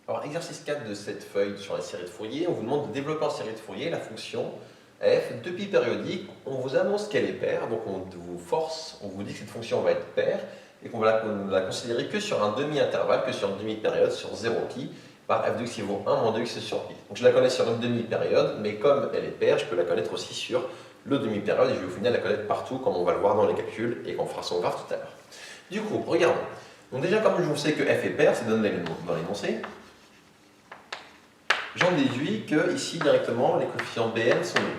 Alors, exercice 4 de cette feuille sur la série de Fourier, on vous demande de développer en série de Fourier la fonction f de pi périodique. On vous annonce qu'elle est paire, donc on vous force, on vous dit que cette fonction va être paire et qu'on va la considérer que sur un demi-intervalle, que sur une demi-période, sur 0 pi, par f de x qui vaut 1 moins 2x sur pi. Donc je la connais sur une demi-période, mais comme elle est paire, je peux la connaître aussi sur le demi-période et je vais au final la connaître partout, comme on va le voir dans les calculs et qu'on fera son graphe tout à l'heure. Du coup, regardons. Donc déjà, comme je vous sais que f est paire, c'est donné dans l'énoncé. J'en déduis que ici directement les coefficients Bn sont nuls.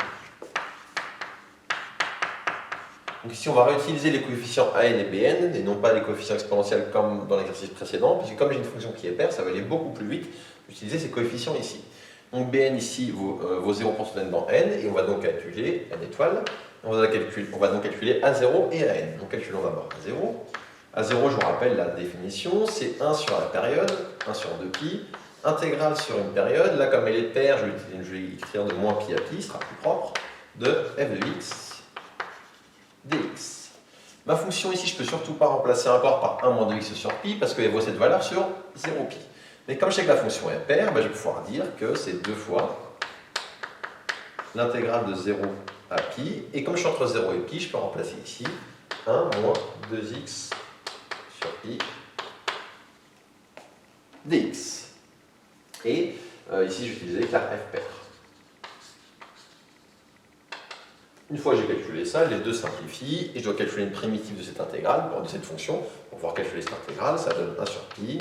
Donc ici on va réutiliser les coefficients An et Bn et non pas les coefficients exponentiels comme dans l'exercice précédent, puisque comme j'ai une fonction qui est paire, ça va aller beaucoup plus vite d'utiliser ces coefficients ici. Donc Bn ici vaut 0 pour son n dans n et on va donc calculer n étoile. On va donc calculer A0 et AN. Donc calculons d'abord A0. A0, je vous rappelle la définition, c'est 1 sur la période, 1 sur 2pi, intégrale sur une période. Là, comme elle est paire, je vais écrire de moins pi à pi, ce sera plus propre, de f de x dx. Ma fonction ici, je ne peux surtout pas remplacer encore par 1 moins 2x sur pi, parce qu'elle vaut cette valeur sur 0 pi. Mais comme je sais que la fonction est paire, je vais pouvoir dire que c'est 2 fois l'intégrale de 0 à pi. Et comme je suis entre 0 et pi, je peux remplacer ici 1 moins 2x sur pi dx. Et ici, je vais utiliser l'écart f paire. Une fois que j'ai calculé ça, les deux simplifient et je dois calculer une primitive de cette intégrale, de cette fonction. Pour pouvoir calculer cette intégrale, ça donne 1 sur pi.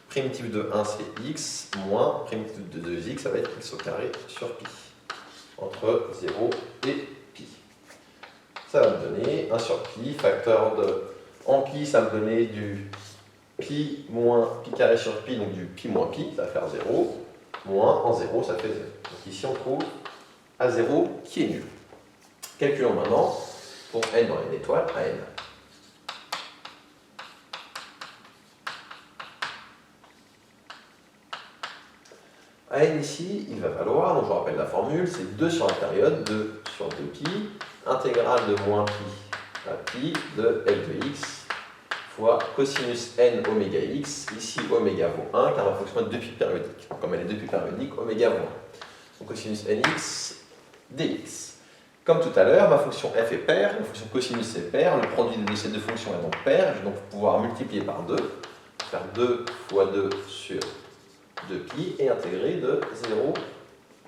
Primitive de 1, c'est x, moins primitive de 2x, ça va être x au carré sur pi. Entre 0 et pi. Ça va me donner 1 sur pi, facteur de... En pi, ça va me donner du pi moins pi carré sur pi, donc du pi moins pi, ça va faire 0, moins en 0, ça fait 0. Donc ici, on trouve A0 qui est nul. Calculons maintenant pour n dans n étoile à n. À n ici, il va valoir, donc je vous rappelle la formule, c'est 2 sur la période, 2 sur 2pi, intégrale de moins pi à pi de f de x fois cosinus n oméga x. Ici, oméga vaut 1, car ma fonction est 2pi périodique. Donc, comme elle est 2pi périodique, oméga vaut 1. Donc cosinus nx dx. Comme tout à l'heure, ma fonction f est paire, la fonction cosinus est paire, le produit de ces deux fonctions est donc paire, je vais donc pouvoir multiplier par 2, faire 2 fois 2 sur 2pi et intégrer de 0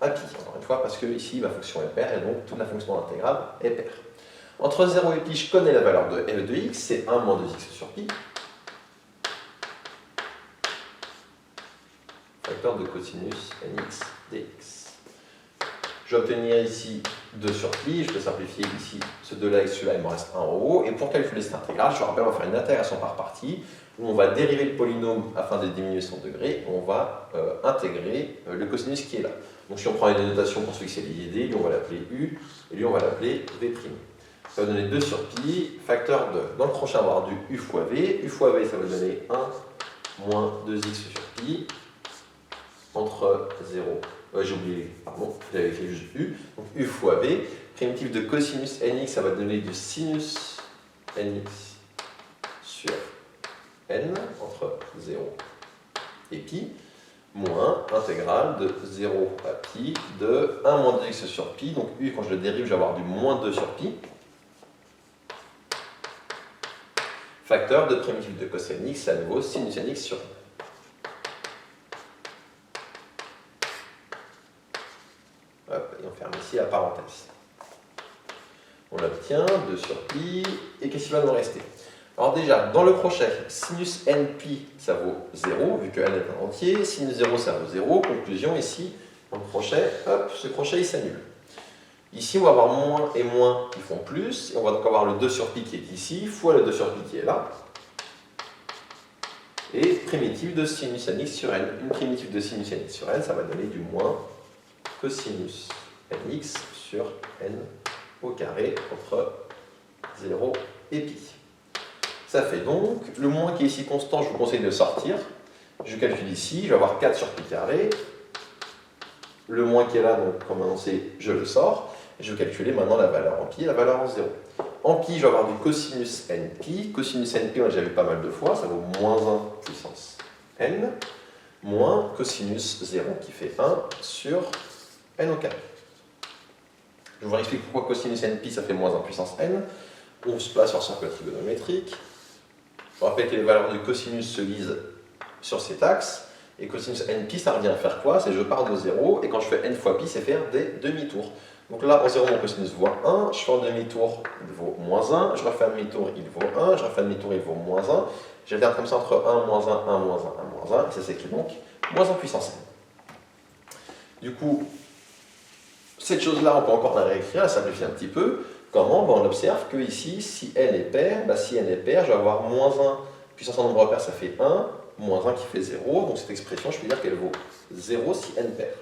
à pi. Encore une fois, parce que ici ma fonction est paire et donc toute la fonction intégrale est paire. Entre 0 et pi, je connais la valeur de f de x, c'est 1 moins 2x sur pi. Facteur de cosinus nx dx. Je vais obtenir ici 2 sur pi, je peux simplifier ici ce 2 là avec celui-là, il me reste 1 en haut. Et pour calculer cette intégrale, je vous rappelle, on va faire une intégration par partie, où on va dériver le polynôme afin de diminuer son degré, on va intégrer le cosinus qui est là. Donc si on prend les notations pour celui qui c'est l'idée, lui on va l'appeler u, et lui on va l'appeler v'. Ça va donner 2 sur pi, facteur de, dans le prochain on va avoir du u fois v ça va donner 1 moins 2x sur pi, entre 0, j'ai oublié, pardon, j'avais fait juste u, donc u fois v, primitive de cosinus nx, ça va donner du sinus nx sur n, entre 0 et pi, moins intégrale de 0 à pi de 1 moins 2x sur pi, donc u, quand je le dérive, je vais avoir du moins 2 sur pi, facteur de primitive de cos nx, c'est à nouveau sinus nx sur n. Hop, et on ferme ici la parenthèse. On l'obtient, 2 sur pi, et qu'est-ce qu'il va nous rester? Alors déjà, dans le crochet, sinus npi, ça vaut 0, vu que n est un entier, sinus 0, ça vaut 0, conclusion ici, dans le crochet, hop, ce crochet il s'annule. Ici, on va avoir moins et moins qui font plus, et on va donc avoir le 2 sur pi qui est ici, fois le 2 sur pi qui est là, et primitive de sinus nx sur n. Une primitive de sinus nx sur n, ça va donner du moins cosinus nx sur n au carré entre 0 et pi. Ça fait donc, le moins qui est ici constant, je vous conseille de le sortir. Je calcule ici, je vais avoir 4 sur pi carré. Le moins qui est là, donc comme annoncé, je le sors. Et je vais calculer maintenant la valeur en pi et la valeur en 0. En pi, je vais avoir du cosinus npi. Cosinus npi, on l'a déjà vu pas mal de fois, ça vaut moins 1 puissance n. moins cosinus 0 qui fait 1 sur n au carré. Je vous explique pourquoi cosinus npi ça fait moins 1 puissance n. On se place sur le cercle trigonométrique. Je rappelle que les valeurs de cosinus se lisent sur cet axe. Et cosinus npi, ça revient à faire quoi? C'est je pars de 0, et quand je fais n fois pi, c'est faire des demi-tours. Donc là, en 0, mon cosinus vaut 1, je fais un demi-tour, il vaut moins 1, je refais un demi-tour, il vaut 1, je refais un demi-tour, il vaut moins 1. J'alterne comme ça entre 1, moins 1, 1, moins 1, 1, moins 1, et ça s'écrit donc moins 1 puissance n. Du coup, cette chose-là, on peut encore la réécrire, la simplifier un petit peu. Comment? On observe que ici, si n est pair, je vais avoir moins 1 puissance en nombre pair, ça fait 1, moins 1 qui fait 0. Donc cette expression, je peux dire qu'elle vaut 0 si n pair.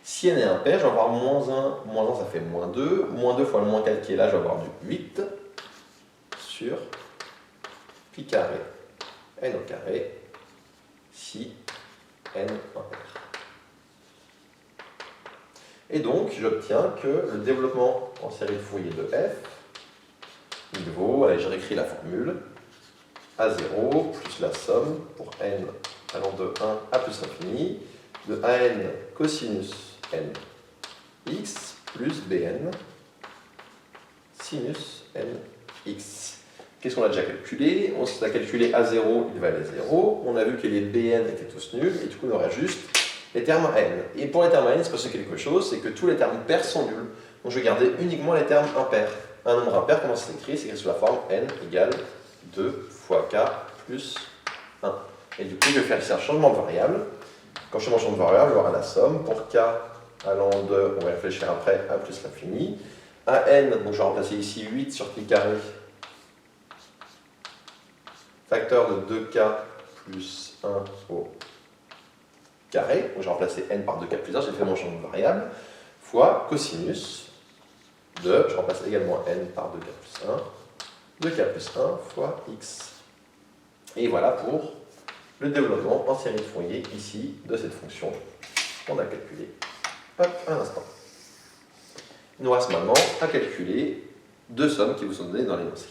Si n est impair, je vais avoir moins 1 ça fait moins 2 fois le moins 4 qui est là, je vais avoir du 8 sur pi carré n au carré si n impair. Et donc, j'obtiens que le développement en série de Fourier de f, il vaut, allez, je réécris la formule, a0 plus la somme pour n allant de 1 à plus l'infini, de an cosinus n x plus bn sinus n x. Qu'est-ce qu'on a déjà calculé? On a calculé a0, il valait 0. On a vu que les bn étaient tous nuls, et du coup, on aurait juste les termes à n. Et pour les termes à n, il se passe quelque chose, c'est que tous les termes pairs sont nuls. Donc je vais garder uniquement les termes impairs. Un nombre impair, comment ça s'écrit? C'est écrit sous la forme n égale 2 fois k plus 1. Et du coup, je vais faire ici un changement de variable. Quand je fais mon changement de variable, j'aurai la somme pour k allant de, on va réfléchir après, a plus l'infini. À n, donc je vais remplacer ici 8 sur pi carré, facteur de 2k plus 1 au carré, donc j'ai remplacé n par 2k plus 1, j'ai fait mon changement de variable, fois cosinus de, je remplace également n par 2k plus 1, 2k plus 1 fois x. Et voilà pour le développement en série de Fourier ici de cette fonction qu'on a calculée un instant. Il nous reste maintenant à calculer deux sommes qui vous sont données dans l'énoncé.